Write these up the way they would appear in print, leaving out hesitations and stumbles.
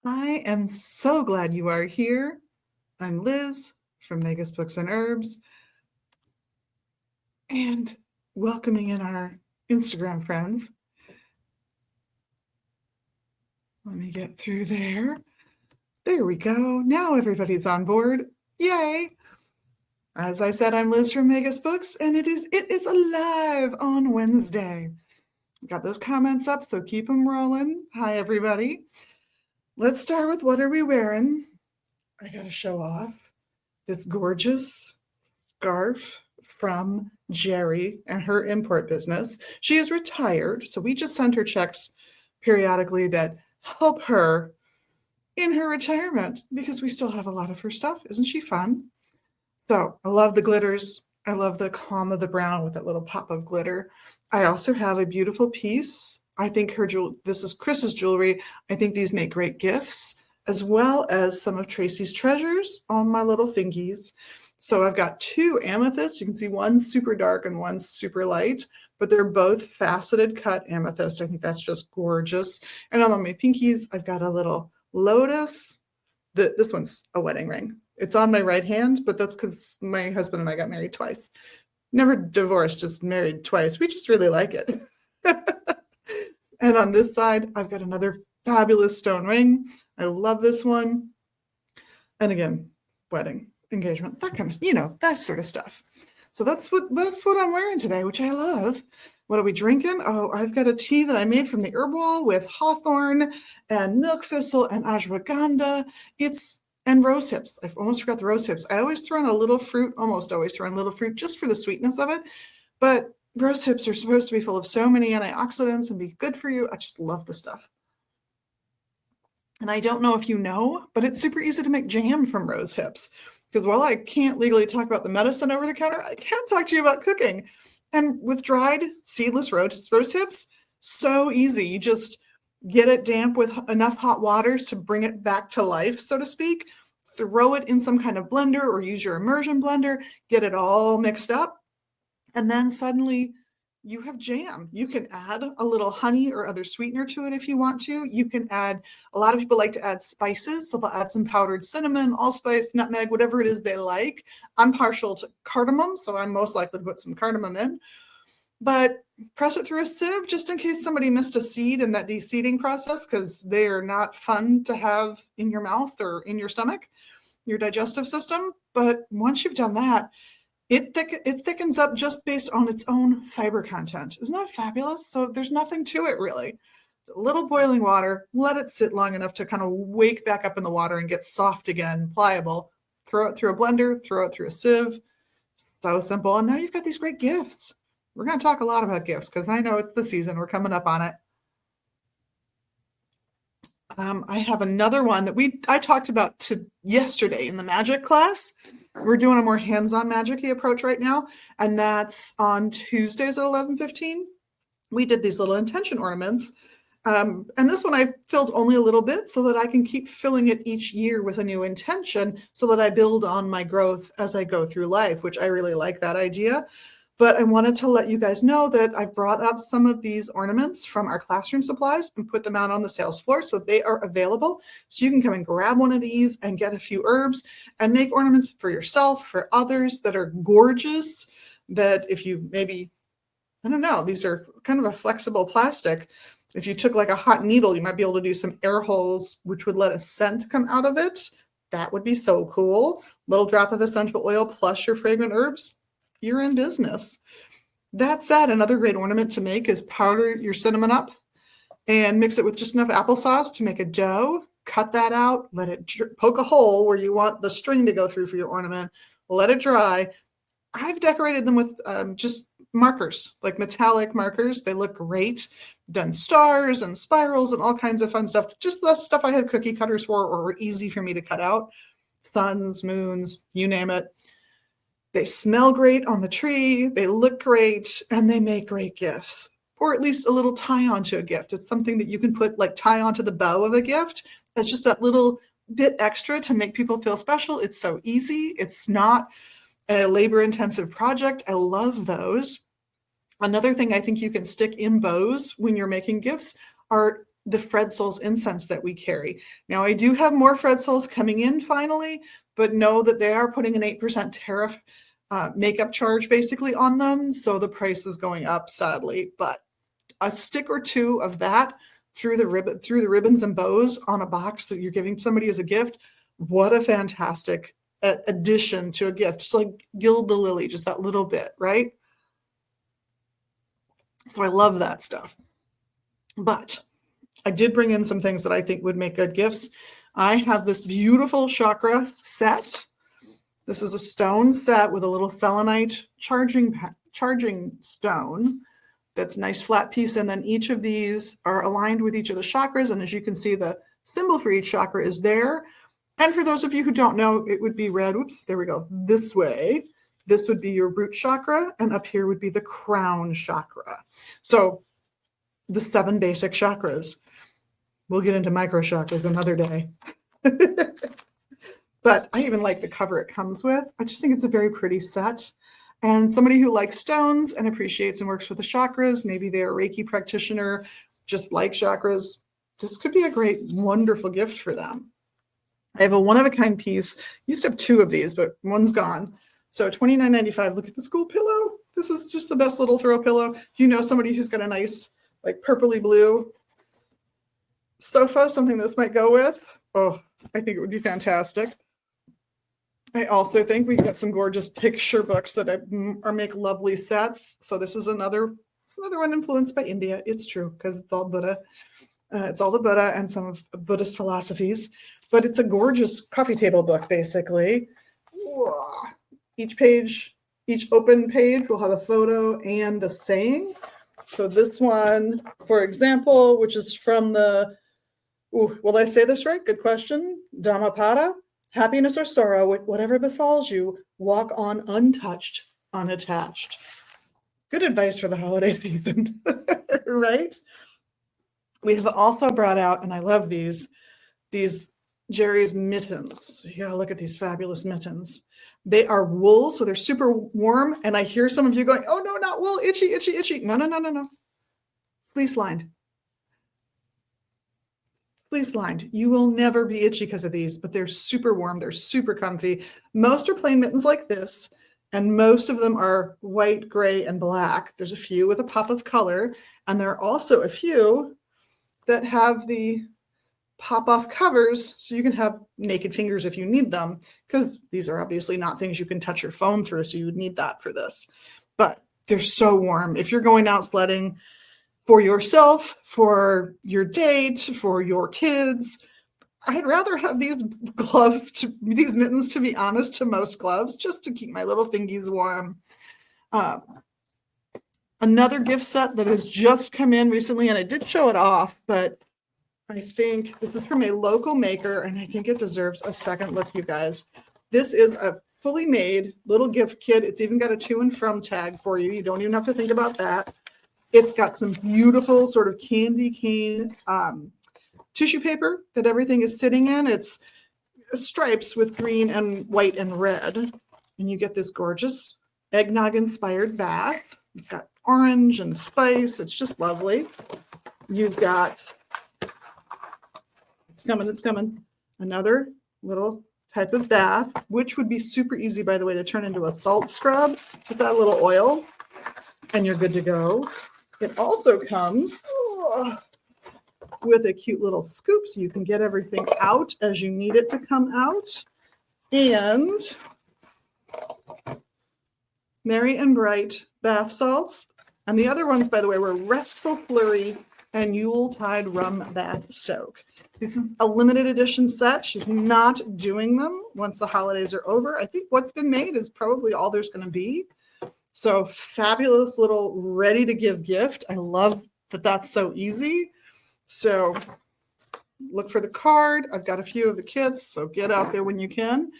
I am so glad you are here. I'm Liz from Megas Books and Herbs, and welcoming in our Instagram friends. Let me get through there. There we go. Now everybody's on board. Yay! As I said, I'm Liz from Megas Books, and it is alive on Wednesday. Got those comments up, so keep them rolling. Hi, everybody. Let's start with what are we wearing? I got to show off this gorgeous scarf from Jerry and her import business. She is retired, so we just send her checks periodically that help her in her retirement because we still have a lot of her stuff. Isn't she fun? So I love the glitters. I love the calm of the brown with that little pop of glitter. I also have a beautiful piece. I think this is Chris's jewelry. I think these make great gifts, as well as some of Tracy's treasures on my little fingies. So I've got two amethysts. You can see one's super dark and one's super light, but they're both faceted cut amethyst. I think that's just gorgeous. And on my pinkies, I've got a little lotus. This one's a wedding ring. It's on my right hand, but that's because my husband and I got married twice. Never divorced, just married twice. We just really like it. And on this side, I've got another fabulous stone ring. I love this one. And again, wedding, engagement, that kind of, that sort of stuff. So that's what I'm wearing today, which I love. What are we drinking? Oh, I've got a tea that I made from the herb wall with hawthorn and milk thistle and ashwagandha. And rose hips. I almost forgot the rose hips. I always throw in a little fruit, almost always throw in a little fruit just for the sweetness of it. But rose hips are supposed to be full of so many antioxidants and be good for you. I just love the stuff. And I don't know if you know, but it's super easy to make jam from rose hips. Because while I can't legally talk about the medicine over the counter, I can talk to you about cooking. And with dried seedless rose hips, so easy. You just get it damp with enough hot waters to bring it back to life, so to speak. Throw it in some kind of blender or use your immersion blender, get it all mixed up, and then suddenly you have jam. You can add a little honey or other sweetener to it if you want to. You can add, a lot of people like to add spices, so they'll add some powdered cinnamon, allspice, nutmeg, whatever it is they like. I'm partial to cardamom, so I'm most likely to put some cardamom in. But press it through a sieve just in case somebody missed a seed in that de-seeding process, because they are not fun to have in your mouth or in your stomach, your digestive system. But once you've done that, it thickens up just based on its own fiber content. Isn't that fabulous? So there's nothing to it really. A little boiling water, let it sit long enough to kind of wake back up in the water and get soft again, pliable. Throw it through a blender, throw it through a sieve. So simple. And now you've got these great gifts. We're going to talk a lot about gifts because I know it's the season. We're coming up on it. I have another one that I talked about yesterday in the magic class. We're doing a more hands-on magic-y approach right now, and that's on Tuesdays at 11:15. We did these little intention ornaments, and this one I filled only a little bit so that I can keep filling it each year with a new intention so that I build on my growth as I go through life, which I really like that idea. But I wanted to let you guys know that I've brought up some of these ornaments from our classroom supplies and put them out on the sales floor so they are available. So you can come and grab one of these and get a few herbs and make ornaments for yourself, for others that are gorgeous, that if you maybe, I don't know, these are kind of a flexible plastic. If you took like a hot needle, you might be able to do some air holes, which would let a scent come out of it. That would be so cool. Little drop of essential oil plus your fragrant herbs. You're in business. That's that. Another great ornament to make is powder your cinnamon up and mix it with just enough applesauce to make a dough. Cut that out. Let it poke a hole where you want the string to go through for your ornament. Let it dry. I've decorated them with just markers, like metallic markers. They look great. Done stars and spirals and all kinds of fun stuff. Just the stuff I have cookie cutters for or were easy for me to cut out. Suns, moons, you name it. They smell great on the tree, they look great, and they make great gifts. Or at least a little tie onto a gift. It's something that you can put, like tie onto the bow of a gift. It's just that little bit extra to make people feel special. It's so easy. It's not a labor-intensive project. I love those. Another thing I think you can stick in bows when you're making gifts are the Fred Souls incense that we carry. Now, I do have more Fred Souls coming in finally, but know that they are putting an 8% tariff makeup charge basically on them. So the price is going up, sadly. But a stick or two of that through the ribbons and bows on a box that you're giving somebody as a gift, what a fantastic addition to a gift. Just like gild the lily, just that little bit, right? So I love that stuff. But I did bring in some things that I think would make good gifts. I have this beautiful chakra set. This is a stone set with a little selenite charging stone. That's a nice flat piece. And then each of these are aligned with each of the chakras. And as you can see, the symbol for each chakra is there. And for those of you who don't know, it would be read, oops, there we go, this way. This would be your root chakra, and up here would be the crown chakra. So the 7 basic chakras. We'll get into micro chakras another day. But I even like the cover it comes with. I just think it's a very pretty set. And somebody who likes stones and appreciates and works with the chakras, maybe they're a Reiki practitioner, just like chakras, this could be a great, wonderful gift for them. I have a one-of-a-kind piece. Used to have 2 of these, but one's gone. So $29.95. Look at this cool pillow. This is just the best little throw pillow. You know somebody who's got a nice, like purpley blue sofa, something this might go with. Oh, I think it would be fantastic. I also think we've got some gorgeous picture books that make lovely sets. So this is another one influenced by India. It's true because it's all Buddha. It's all the Buddha and some of Buddhist philosophies. But it's a gorgeous coffee table book, basically. Each open page will have a photo and the saying. So this one, for example, which is from the, will I say this right? Good question. Dhammapada. Happiness or sorrow, whatever befalls you, walk on untouched, unattached. Good advice for the holiday season, right? We have also brought out, and I love these Jerry's mittens. So you gotta look at these fabulous mittens. They are wool, so they're super warm. And I hear some of you going, oh no, not wool, itchy, itchy, itchy. No. Fleece lined. Fleece lined. You will never be itchy because of these, but they're super warm. They're super comfy. Most are plain mittens like this, and most of them are white, gray, and black. There's a few with a pop of color, and there are also a few that have the pop-off covers so you can have naked fingers if you need them, because these are obviously not things you can touch your phone through, so you would need that for this. But they're so warm. If you're going out sledding, for yourself, for your date, for your kids, I'd rather have these these mittens, to be honest, to most gloves, just to keep my little fingies warm. Another gift set that has just come in recently, and I did show it off, but I think this is from a local maker, and I think it deserves a second look, you guys. This is a fully made little gift kit. It's even got a to and from tag for you. You don't even have to think about that. It's got some beautiful sort of candy cane tissue paper that everything is sitting in. It's stripes with green and white and red. And you get this gorgeous eggnog inspired bath. It's got orange and spice. It's just lovely. You've got, it's coming. Another little type of bath, which would be super easy, by the way, to turn into a salt scrub with that little oil. And you're good to go. It also comes with a cute little scoop so you can get everything out as you need it to come out. And Merry and Bright bath salts. And the other ones, by the way, were Restful Flurry and Yuletide Rum Bath Soak. This is a limited edition set. She's not doing them once the holidays are over. I think what's been made is probably all there's going to be. So fabulous little ready to give gift. I love that that's so easy. So look for the card. I've got a few of the kits, so get out there when you can.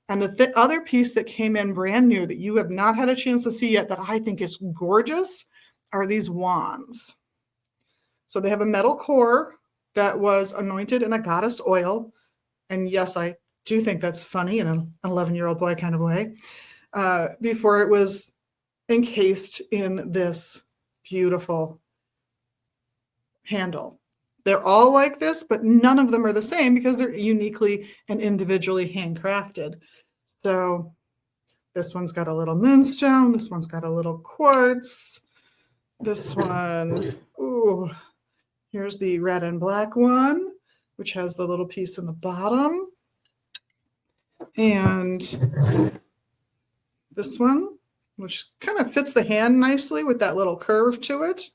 And the other piece that came in brand new that you have not had a chance to see yet that I think is gorgeous are these wands. So they have a metal core that was anointed in a goddess oil. And yes, I do think that's funny in an 11-year-old boy kind of way. Before it was encased in this beautiful handle. They're all like this, but none of them are the same because they're uniquely and individually handcrafted. So this one's got a little moonstone. This one's got a little quartz. This one, ooh, here's the red and black one, which has the little piece in the bottom. And this one, which kind of fits the hand nicely with that little curve to it.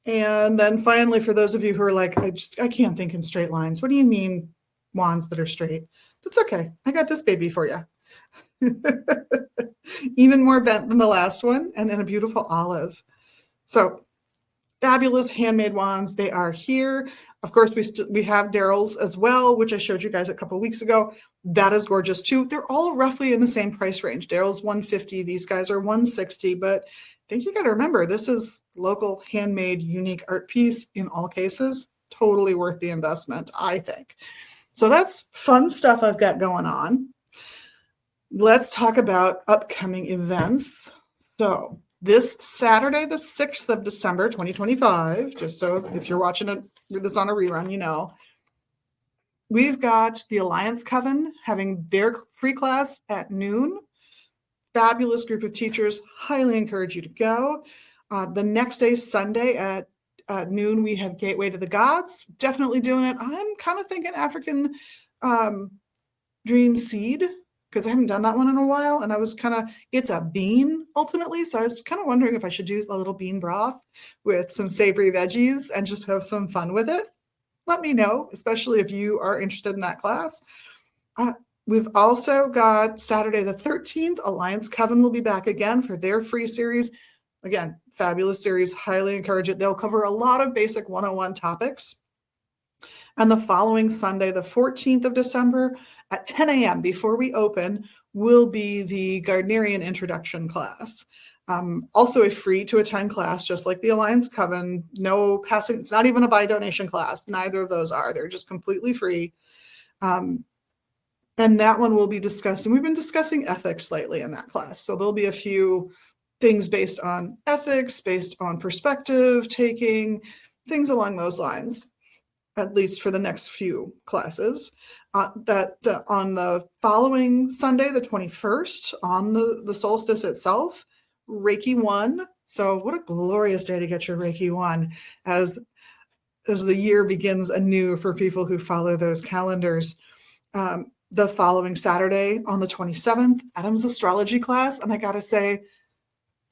And then finally, for those of you who are like, I can't think in straight lines. What do you mean wands that are straight? That's okay. I got this baby for you. Even more bent than the last one, and in a beautiful olive. So fabulous handmade wands. They are here. Of course, we have Daryl's as well, which I showed you guys a couple of weeks ago. That is gorgeous too. They're all roughly in the same price range. Daryl's $150. These guys are $160. But I think you got to remember, this is local, handmade, unique art piece in all cases. Totally worth the investment, I think. So that's fun stuff I've got going on. Let's talk about upcoming events. So this Saturday, the 6th of December, 2025, just so if you're watching this on a rerun, you know, we've got the Alliance Coven having their free class at noon. Fabulous group of teachers. Highly encourage you to go. The next day, Sunday at noon, we have Gateway to the Gods. Definitely doing it. I'm kind of thinking African Dream Seed, because I haven't done that one in a while. And I was it's a bean ultimately. So I was kind of wondering if I should do a little bean broth with some savory veggies and just have some fun with it. Let me know, especially if you are interested in that class. We've also got Saturday the 13th, Alliance Coven will be back again for their free series. Again, fabulous series. Highly encourage it. They'll cover a lot of basic 101 topics. And the following Sunday, the 14th of December at 10 a.m. before we open will be the Gardnerian Introduction class. Also a free to attend class, just like the Alliance Coven. No passing. It's not even a buy donation class. Neither of those are. They're just completely free. And that one we'll be discussing. We've been discussing ethics lately in that class. So there'll be a few things based on ethics, based on perspective taking, things along those lines, at least for the next few classes. On the following Sunday, the 21st, on the solstice itself, Reiki 1. So what a glorious day to get your Reiki 1 as the year begins anew for people who follow those calendars. The following Saturday on the 27th, Adam's astrology class. And I got to say,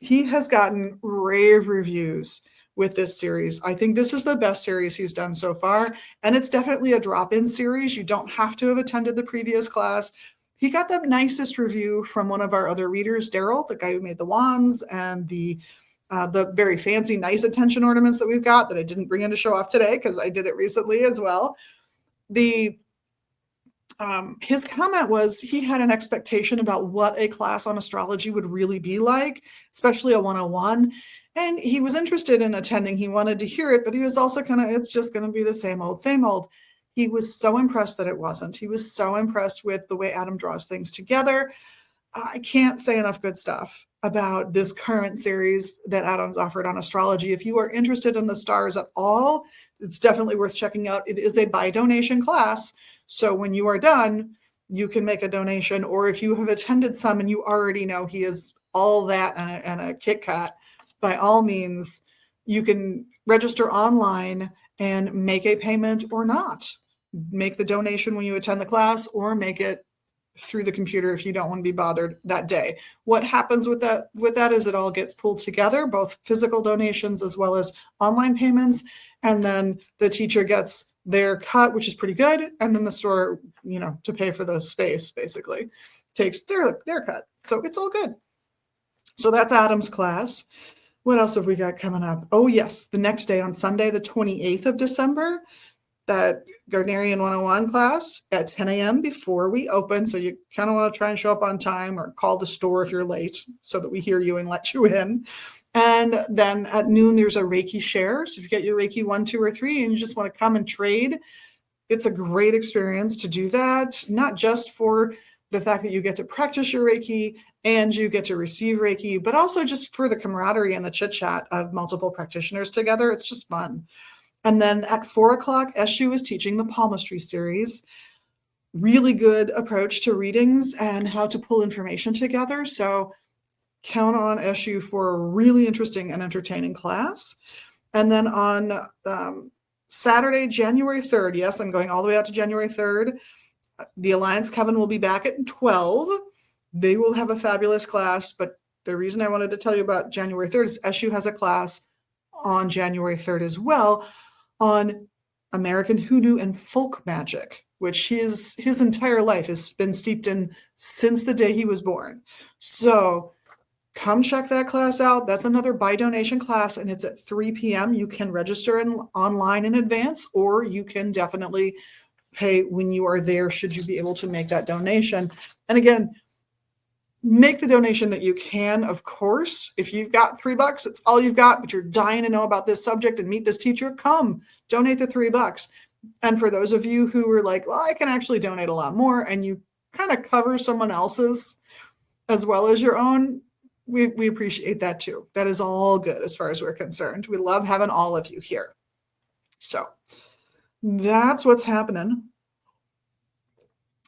he has gotten rave reviews with this series. I think this is the best series he's done so far. And it's definitely a drop-in series. You don't have to have attended the previous class. He got the nicest review from one of our other readers, Daryl, the guy who made the wands and the very fancy, nice attention ornaments that we've got that I didn't bring in to show off today because I did it recently as well. His comment was he had an expectation about what a class on astrology would really be like, especially a 101. And he was interested in attending. He wanted to hear it, but he was also it's just going to be the same old, same old. He was so impressed that it wasn't. He was so impressed with the way Adam draws things together. I can't say enough good stuff about this current series that Adam's offered on astrology. If you are interested in the stars at all, it's definitely worth checking out. It is a buy donation class. So when you are done, you can make a donation. Or if you have attended some and you already know he is all that and a Kit Kat, by all means, you can register online and make a payment or not. Make the donation when you attend the class or make it through the computer if you don't want to be bothered that day. What happens with that is it all gets pulled together, both physical donations as well as online payments. And then the teacher gets their cut, which is pretty good. And then the store, to pay for the space basically takes their cut. So it's all good. So that's Adam's class. What else have we got coming up? Oh yes. The next day on Sunday, the 28th of December, that Gardnerian 101 class at 10 a.m. before we open. So you kind of want to try and show up on time or call the store if you're late so that we hear you and let you in. And then at noon, there's a Reiki share. So if you get your Reiki 1, 2, or 3 and you just want to come and trade, it's a great experience to do that. Not just for the fact that you get to practice your Reiki and you get to receive Reiki, but also just for the camaraderie and the chit chat of multiple practitioners together. It's just fun. And then at 4 o'clock, SU is teaching the palmistry series. Really good approach to readings and how to pull information together. So count on SU for a really interesting and entertaining class. And then on Saturday, January 3rd, yes, I'm going all the way out to January 3rd, the Alliance Coven will be back at 12. They will have a fabulous class, but the reason I wanted to tell you about January 3rd is SU has a class on January 3rd as well on American hoodoo and folk magic, which his entire life has been steeped in since the day he was born. So come check that class out. That's another by donation class, and it's at 3 p.m. You can register online in advance, or you can definitely pay when you are there, should you be able to make that donation. And again, make the donation that you can, of course. If you've got $3, it's all you've got, but you're dying to know about this subject and meet this teacher, come donate the $3. And for those of you who are like, well, I can actually donate a lot more, and you kind of cover someone else's as well as your own, we appreciate that too. That is all good as far as we're concerned. We love having all of you here. So that's what's happening.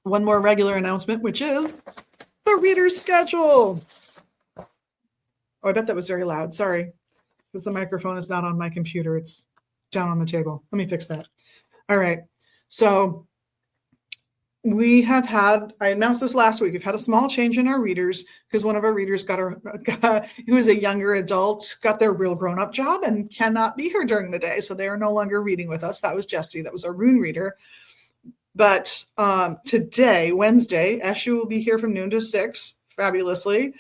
One more regular announcement, which is the reader's schedule. Oh, I bet that was very loud. Sorry, because the microphone is not on my computer. It's down on the table. Let me fix that. All right. So we have had, I announced this last week, we've had a small change in our readers because one of our readers who is a younger adult, got their real grown-up job and cannot be here during the day. So they are no longer reading with us. That was Jessie. That was our rune reader. But today, Wednesday, SU will be here from noon to 6, fabulously.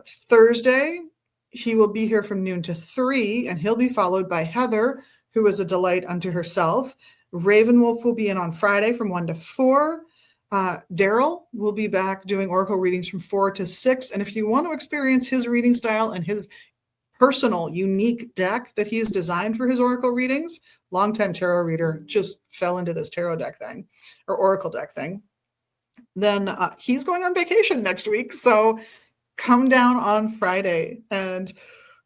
Thursday, he will be here from noon to 3, and he'll be followed by Heather, who is a delight unto herself. Ravenwolf will be in on Friday from 1 to 4. Daryl will be back doing oracle readings from 4 to 6. And if you want to experience his reading style and his personal, unique deck that he's designed for his oracle readings, longtime tarot reader just fell into this tarot deck thing or oracle deck thing, then he's going on vacation next week. So come down on Friday and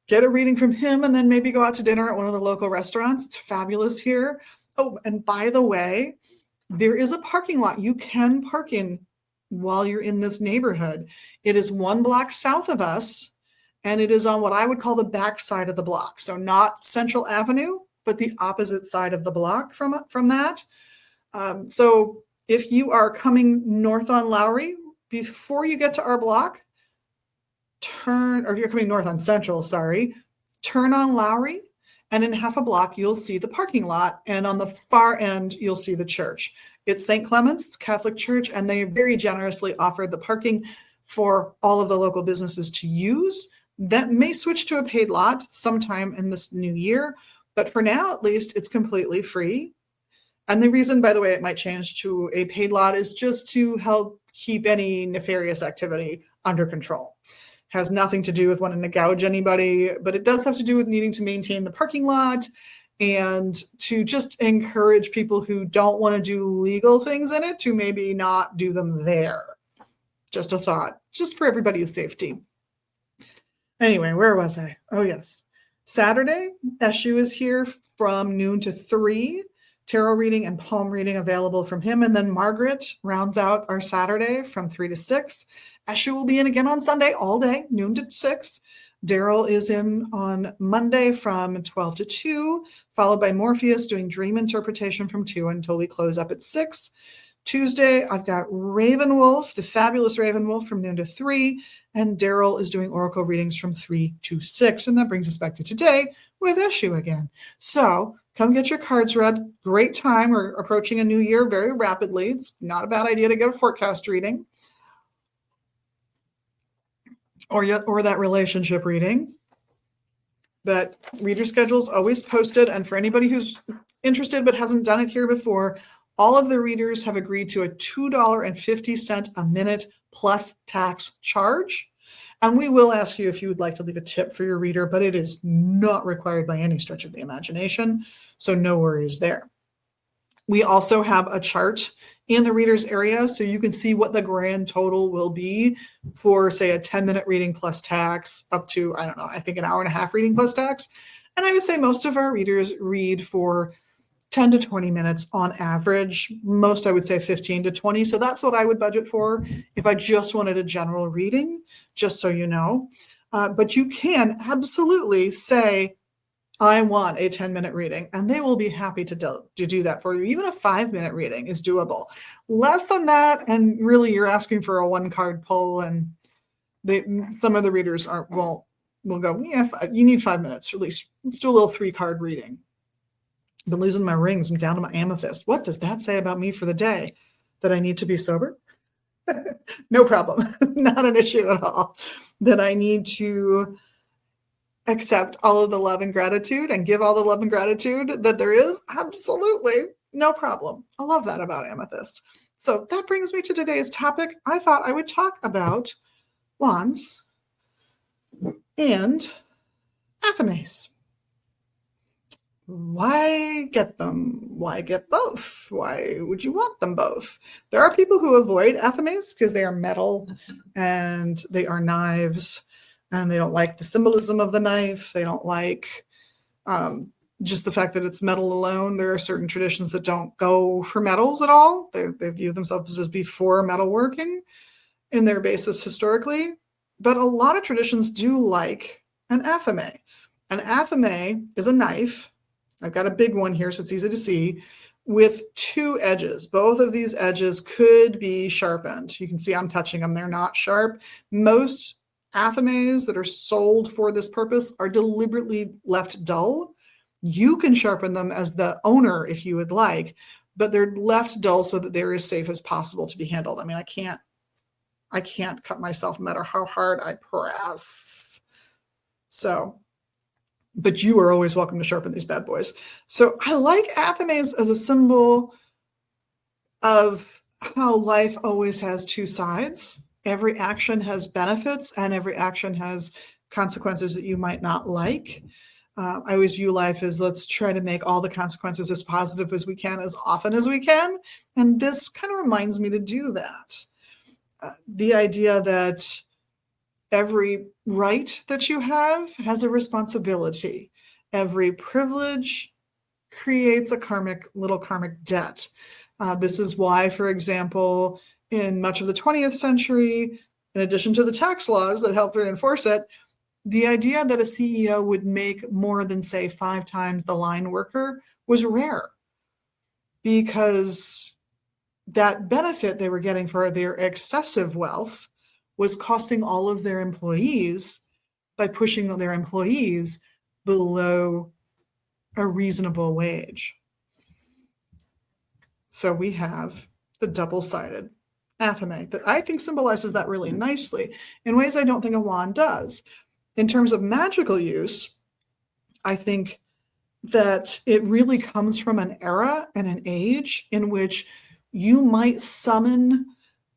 get a reading from him, and then maybe go out to dinner at one of the local restaurants. It's fabulous here. Oh, and by the way, there is a parking lot you can park in while you're in this neighborhood. It is 1 block south of us, and it is on what I would call the back side of the block. So not Central Avenue, but the opposite side of the block from that. So if you are coming north on Lowry, before you get to our block, or if you're coming north on Central, turn on Lowry, and in half a block, you'll see the parking lot. And on the far end, you'll see the church. It's St. Clement's Catholic Church, and they very generously offer the parking for all of the local businesses to use. That may switch to a paid lot sometime in this new year, but for now, at least, it's completely free. And the reason, by the way, it might change to a paid lot is just to help keep any nefarious activity under control. Has nothing to do with wanting to gouge anybody, but it does have to do with needing to maintain the parking lot and to just encourage people who don't want to do legal things in it to maybe not do them there. Just a thought, just for everybody's safety. Anyway, where was I? Oh, yes. Saturday, SU is here from noon to 3. Tarot reading and palm reading available from him. And then Margaret rounds out our Saturday from 3 to 6. Eshu will be in again on Sunday all day, noon to 6. Daryl is in on Monday from 12 to 2, followed by Morpheus doing dream interpretation from 2 until we close up at 6. Tuesday, I've got Ravenwolf, the fabulous Ravenwolf, from noon to 3, and Daryl is doing oracle readings from 3 to 6. And that brings us back to today with Eshu again. So come get your cards read. Great time. We're approaching a new year very rapidly. It's not a bad idea to get a forecast reading or that relationship reading. But reader schedule's always posted. And for anybody who's interested but hasn't done it here before, all of the readers have agreed to a $2.50 a minute plus tax charge. And we will ask you if you would like to leave a tip for your reader, but it is not required by any stretch of the imagination. So no worries there. We also have a chart in the readers area so you can see what the grand total will be for, say, a 10-minute reading plus tax up to, I don't know, I think an hour and a half reading plus tax. And I would say most of our readers read for 10 to 20 minutes on average. Most, I would say 15 to 20. So that's what I would budget for if I just wanted a general reading, just so you know. But you can absolutely say, I want a 10-minute reading, and they will be happy to do that for you. Even a 5-minute reading is doable. Less than that, and really you're asking for a one-card pull, and some of the readers will go, yeah, you need 5 minutes, at least. Let's do a little 3-card reading. I've been losing my rings. I'm down to my amethyst. What does that say about me for the day? That I need to be sober? No problem. Not an issue at all. That I need to accept all of the love and gratitude and give all the love and gratitude that there is? Absolutely. No problem. I love that about amethyst. So that brings me to today's topic. I thought I would talk about wands and athames. Why get them? Why get both? Why would you want them both? There are people who avoid athames because they are metal and they are knives, and they don't like the symbolism of the knife. They don't like just the fact that it's metal alone. There are certain traditions that don't go for metals at all. They view themselves as before metalworking in their basis historically. But a lot of traditions do like an athame. An athame is a knife. I've got a big one here, so it's easy to see, with 2 edges. Both of these edges could be sharpened. You can see I'm touching them. They're not sharp. Most athames that are sold for this purpose are deliberately left dull. You can sharpen them as the owner if you would like, but they're left dull so that they're as safe as possible to be handled. I mean, I can't cut myself no matter how hard I press. So, but you are always welcome to sharpen these bad boys. So I like athames as a symbol of how life always has 2 sides. Every action has benefits and every action has consequences that you might not like. I always view life as, let's try to make all the consequences as positive as we can, as often as we can. And this kind of reminds me to do that. The idea that every right that you have has a responsibility. Every privilege creates a little karmic debt. This is why, for example, in much of the 20th century, in addition to the tax laws that helped reinforce it, the idea that a CEO would make more than, say, 5 times the line worker was rare, because that benefit they were getting for their excessive wealth was costing all of their employees by pushing their employees below a reasonable wage. So we have the double-sided athame that I think symbolizes that really nicely in ways I don't think a wand does. In terms of magical use, I think that it really comes from an era and an age in which you might summon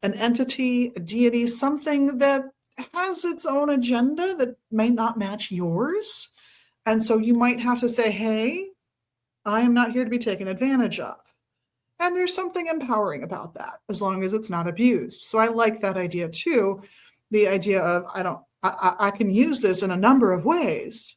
an entity, a deity, something that has its own agenda that may not match yours. And so you might have to say, hey, I am not here to be taken advantage of. And there's something empowering about that, as long as it's not abused. So I like that idea too. The idea of, I can use this in a number of ways,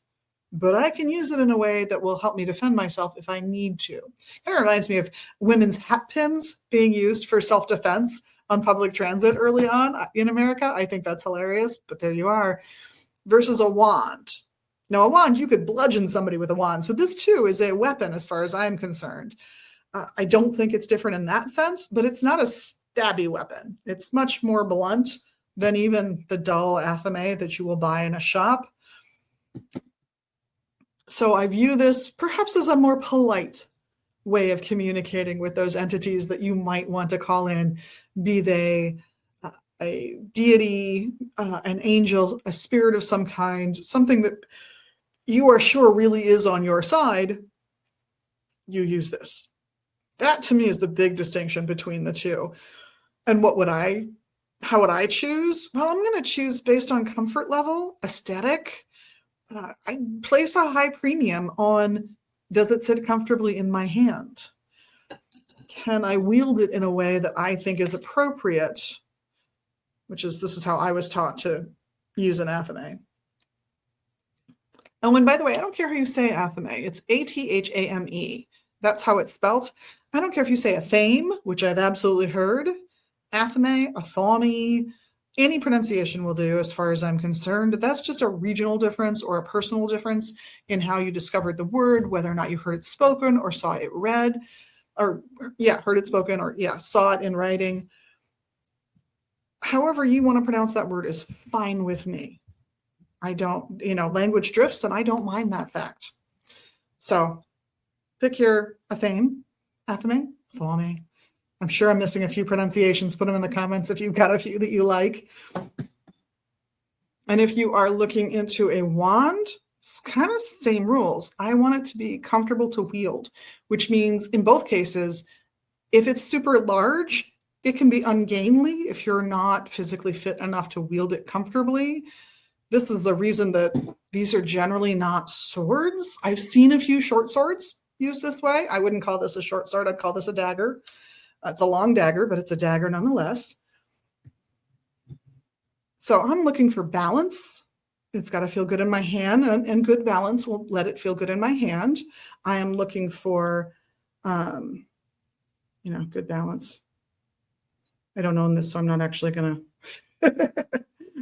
but I can use it in a way that will help me defend myself if I need to. It reminds me of women's hat pins being used for self-defense on public transit early on in America. I think that's hilarious, but there you are. Versus a wand. Now, a wand, you could bludgeon somebody with a wand. So this too is a weapon as far as I'm concerned. I don't think it's different in that sense, but it's not a stabby weapon. It's much more blunt than even the dull athame that you will buy in a shop. So I view this perhaps as a more polite way of communicating with those entities that you might want to call in, be they a deity, an angel, a spirit of some kind, something that you are sure really is on your side. You use this. That to me is the big distinction between the two. And how would I choose? Well, I'm going to choose based on comfort level, aesthetic. I place a high premium on, does it sit comfortably in my hand? Can I wield it in a way that I think is appropriate? This is how I was taught to use an athame. Oh, and by the way, I don't care how you say athame. It's Athame. That's how it's spelt. I don't care if you say athame, which I've absolutely heard, athame, athame, any pronunciation will do as far as I'm concerned. That's just a regional difference or a personal difference in how you discovered the word, whether or not you heard it spoken or saw it read, or yeah, heard it spoken or yeah, saw it in writing. However you want to pronounce that word is fine with me. I don't, language drifts and I don't mind that fact. So pick your athame, athame. I'm sure I'm missing a few pronunciations. Put them in the comments if you've got a few that you like. And if you are looking into a wand, it's kind of same rules. I want it to be comfortable to wield, which means in both cases, if it's super large, it can be ungainly if you're not physically fit enough to wield it comfortably. This is the reason that these are generally not swords. I've seen a few short swords used this way. I wouldn't call this a short sword. I'd call this a dagger. It's a long dagger, but it's a dagger nonetheless. So I'm looking for balance. It's got to feel good in my hand, and good balance will let it feel good in my hand. I am looking for, good balance. I don't own this, so I'm not actually going to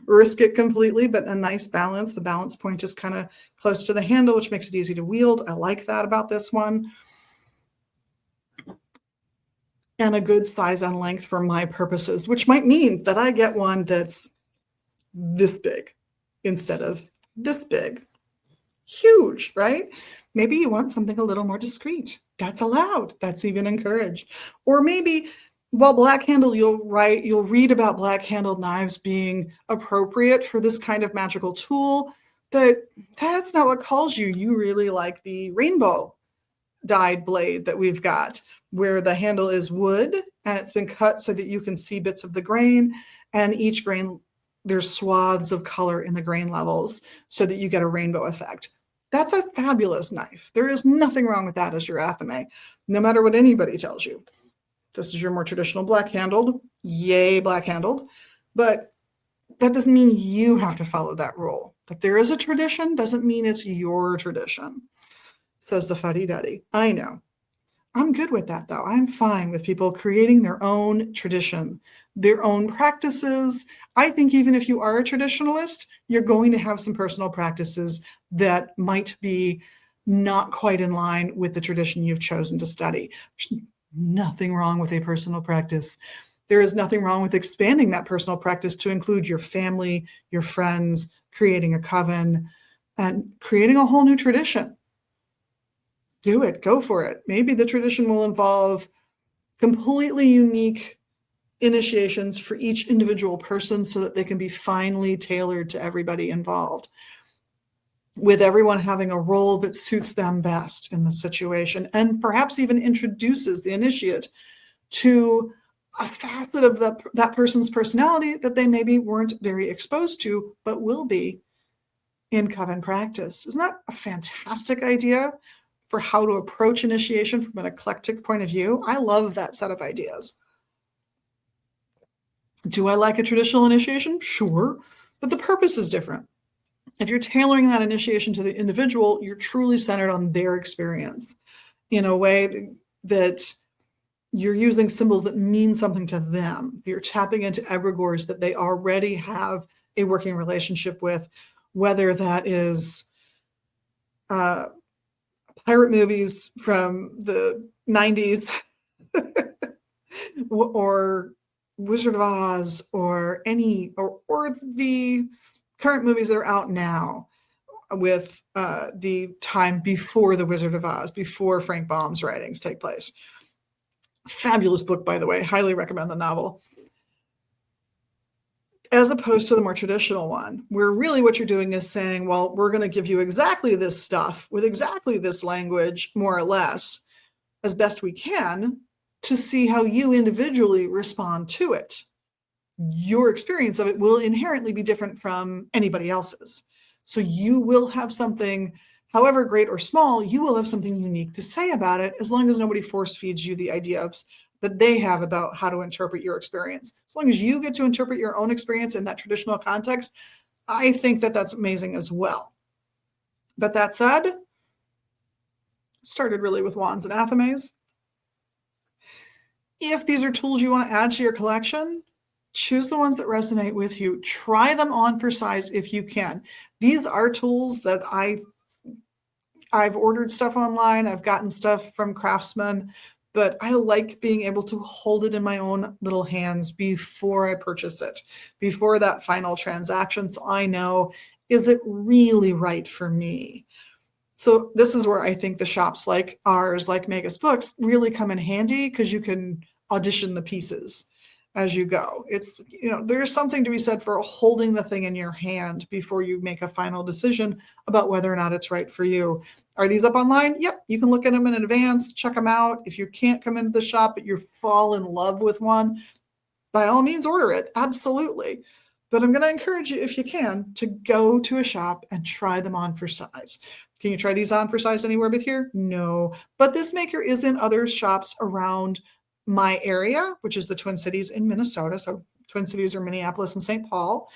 risk it completely, but a nice balance. The balance point is kind of close to the handle, which makes it easy to wield. I like that about this one. And a good size and length for my purposes, which might mean that I get one that's this big instead of this big. Huge, right? Maybe you want something a little more discreet. That's allowed. That's even encouraged. Or maybe while black-handled, you'll read about black-handled knives being appropriate for this kind of magical tool, but that's not what calls you. You really like the rainbow dyed blade that we've got, where the handle is wood and it's been cut so that you can see bits of the grain, and each grain, there's swaths of color in the grain levels so that you get a rainbow effect. That's a fabulous knife. There is nothing wrong with that as your athame, no matter what anybody tells you. This is your more traditional black-handled. Yay, black-handled. But that doesn't mean you have to follow that rule. That there is a tradition doesn't mean it's your tradition, says the fuddy-duddy. I know. I'm good with that, though. I'm fine with people creating their own tradition, their own practices. I think even if you are a traditionalist, you're going to have some personal practices that might be not quite in line with the tradition you've chosen to study. There's nothing wrong with a personal practice. There is nothing wrong with expanding that personal practice to include your family, your friends, creating a coven, and creating a whole new tradition. Do it. Go for it. Maybe the tradition will involve completely unique initiations for each individual person so that they can be finely tailored to everybody involved, with everyone having a role that suits them best in the situation, and perhaps even introduces the initiate to a facet of that person's personality that they maybe weren't very exposed to, but will be in coven practice. Isn't that a fantastic idea for how to approach initiation from an eclectic point of view? I love that set of ideas. Do I like a traditional initiation? Sure, but the purpose is different. If you're tailoring that initiation to the individual, you're truly centered on their experience in a way that you're using symbols that mean something to them. You're tapping into egregores that they already have a working relationship with, whether that is pirate movies from the 90s or Wizard of Oz or the current movies that are out now with the time before the Wizard of Oz, before Frank Baum's writings take place. Fabulous book, by the way. Highly recommend the novel. As opposed to the more traditional one, where really what you're doing is saying, well, we're going to give you exactly this stuff with exactly this language, more or less, as best we can, to see how you individually respond to it. Your experience of it will inherently be different from anybody else's. So you will have something, however great or small, you will have something unique to say about it, as long as nobody force feeds you the ideas that they have about how to interpret your experience. As long as you get to interpret your own experience in that traditional context, I think that that's amazing as well. But that said, started really with wands and athames. If these are tools you want to add to your collection, choose the ones that resonate with you. Try them on for size if you can. These are tools that I've ordered stuff online. I've gotten stuff from Craftsman, but I like being able to hold it in my own little hands before I purchase it, before that final transaction. So I know, is it really right for me? So this is where I think the shops like ours, like Magus Books, really come in handy because you can audition the pieces as you go. It's, there's something to be said for holding the thing in your hand before you make a final decision about whether or not it's right for you. Are these up online? Yep. You can look at them in advance, check them out. If you can't come into the shop, but you fall in love with one, by all means, order it. Absolutely. But I'm going to encourage you, if you can, to go to a shop and try them on for size. Can you try these on for size anywhere but here? No. But this maker is in other shops around my area, which is the Twin Cities in Minnesota. So Twin Cities are Minneapolis and St. Paul,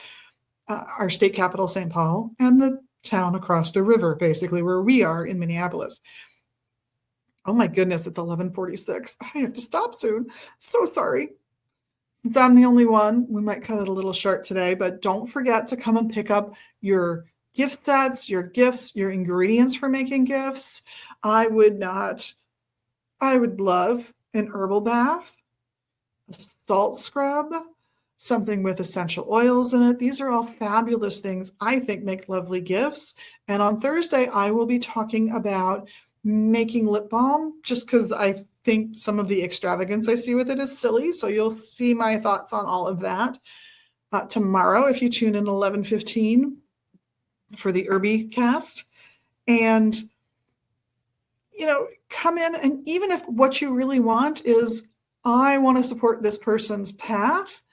our state capital, St. Paul, and the town across the river, basically, where we are in Minneapolis. Oh my goodness, it's 11:46. I have to stop soon. So sorry. Since I'm the only one, we might cut it a little short today, but don't forget to come and pick up your gift sets, your gifts, your ingredients for making gifts. I would love an herbal bath, a salt scrub, something with essential oils in it. These are all fabulous things I think make lovely gifts. And on Thursday, I will be talking about making lip balm, just because I think some of the extravagance I see with it is silly. So you'll see my thoughts on all of that tomorrow if you tune in 11:15 for the Irby cast. And come in, and even if what you really want is, I want to support this person's path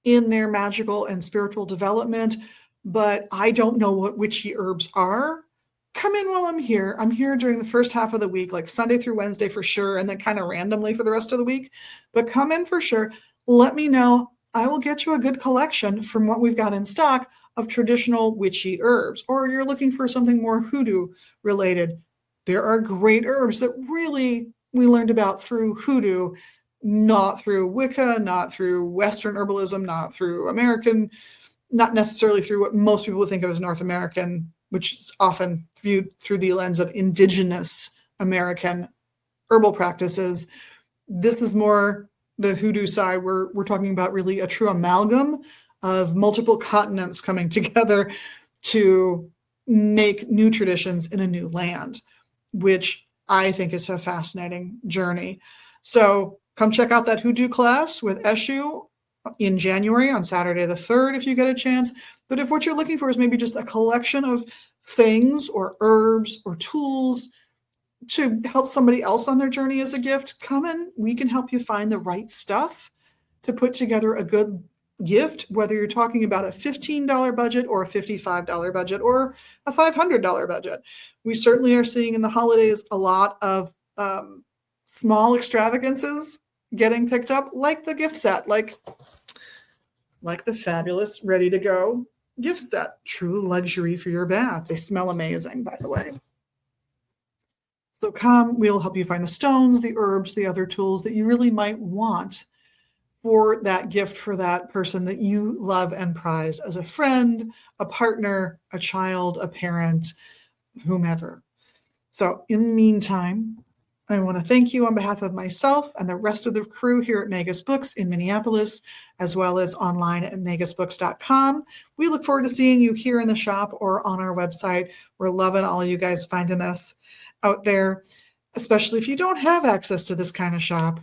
in their magical and spiritual development, but I don't know what witchy herbs are, come in while I'm here. I'm here during the first half of the week, like Sunday through Wednesday for sure, and then kind of randomly for the rest of the week. But come in for sure. Let me know. I will get you a good collection from what we've got in stock of traditional witchy herbs. Or you're looking for something more hoodoo related. There are great herbs that really we learned about through hoodoo, not through Wicca, not through Western herbalism, not through American, not necessarily through what most people would think of as North American, which is often viewed through the lens of indigenous American herbal practices. This is more the hoodoo side. We're talking about really a true amalgam of multiple continents coming together to make new traditions in a new land, which I think is a fascinating journey. So come check out that hoodoo class with Eshu in January on Saturday the 3rd if you get a chance. But if what you're looking for is maybe just a collection of things or herbs or tools to help somebody else on their journey as a gift, come in. We can help you find the right stuff to put together a good gift, whether you're talking about a $15 budget or a $55 budget or a $500 budget. We certainly are seeing in the holidays a lot of small extravagances getting picked up, like the gift set, like the fabulous ready to go gift set. True luxury for your bath. They smell amazing, by the way. So come, we'll help you find the stones, the herbs, the other tools that you really might want for that gift for that person that you love and prize as a friend, a partner, a child, a parent, whomever. So in the meantime, I want to thank you on behalf of myself and the rest of the crew here at Magus Books in Minneapolis, as well as online at magusbooks.com. We look forward to seeing you here in the shop or on our website. We're loving all of you guys finding us out there, especially if you don't have access to this kind of shop.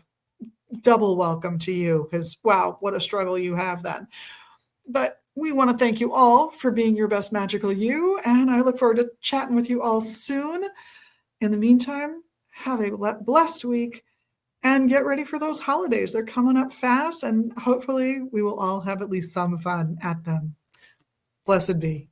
Double welcome to you, because wow, what a struggle you have then. But we want to thank you all for being your best magical you, and I look forward to chatting with you all soon. In the meantime, have a blessed week and get ready for those holidays. They're coming up fast, and hopefully we will all have at least some fun at them. Blessed be.